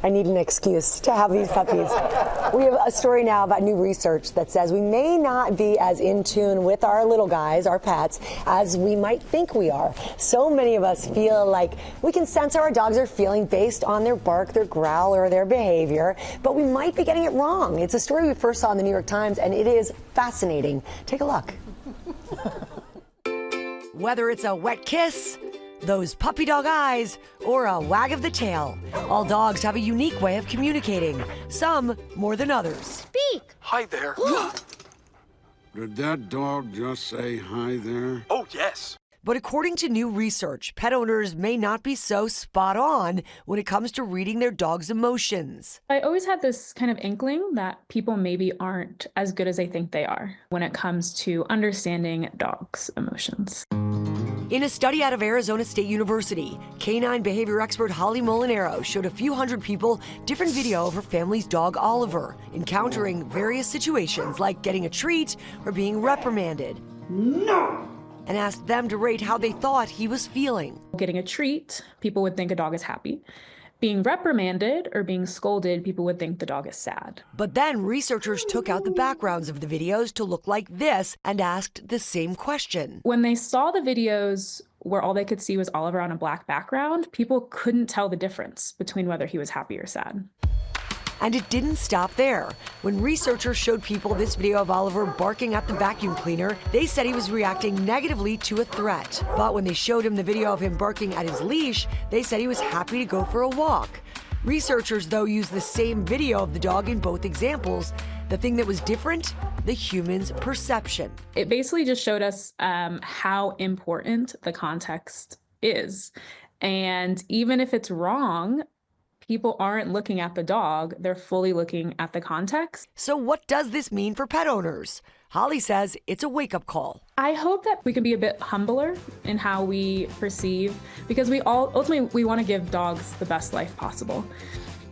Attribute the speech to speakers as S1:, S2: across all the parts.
S1: I need an excuse to have these puppies. We have a story now about new research that says we may not be as in tune with our little guys, our pets, as we might think we are. So many of us feel like we can sense how our dogs are feeling based on their bark, their growl, or their behavior, but we might be getting it wrong. It's a story we first saw in the New York Times, and it is fascinating. Take a look. Whether it's a wet kiss, those puppy dog eyes, or a wag of the tail, all dogs have a unique way of communicating, some more than others.
S2: Speak!
S3: Hi there.
S4: Did that dog just say hi there?
S3: Oh, yes.
S1: But according to new research, pet owners may not be so spot on when it comes to reading their dog's emotions.
S5: I always had this kind of inkling that people maybe aren't as good as they think they are when it comes to understanding dogs' emotions.
S1: In a study out of Arizona State University, canine behavior expert Holly Molinaro showed a few hundred people different video of her family's dog Oliver, encountering various situations like getting a treat or being reprimanded. No! And asked them to rate how they thought he was feeling.
S5: Getting a treat, people would think a dog is happy. Being reprimanded or being scolded, people would think the dog is sad.
S1: But then researchers took out the backgrounds of the videos to look like this and asked the same question.
S5: When they saw the videos where all they could see was Oliver on a black background, people couldn't tell the difference between whether he was happy or sad.
S1: And it didn't stop there. When researchers showed people this video of Oliver barking at the vacuum cleaner, they said he was reacting negatively to a threat. But when they showed him the video of him barking at his leash, they said he was happy to go for a walk. Researchers, though, used the same video of the dog in both examples. The thing that was different, the human's perception.
S5: It basically just showed us how important the context is. And even if it's wrong, people aren't looking at the dog, they're fully looking at the context.
S1: So what does this mean for pet owners? Holly says it's a wake-up call.
S5: I hope that we can be a bit humbler in how we perceive, because ultimately we want to give dogs the best life possible.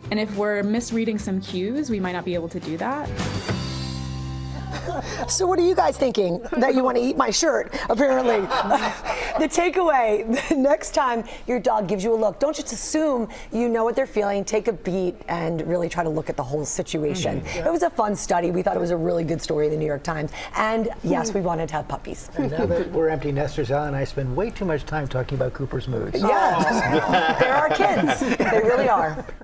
S5: And if we're misreading some cues, we might not be able to do that.
S1: So what are you guys thinking? That you want to eat my shirt, apparently. The takeaway, the next time your dog gives you a look, don't just assume you know what they're feeling. Take a beat and really try to look at the whole situation. It was a fun study. We thought it was a really good story in the New York Times. And yes, we wanted to have puppies.
S6: And now that we're empty nesters, Al and I spend way too much time talking about Cooper's moods.
S1: Yes, they're our kids. They really are.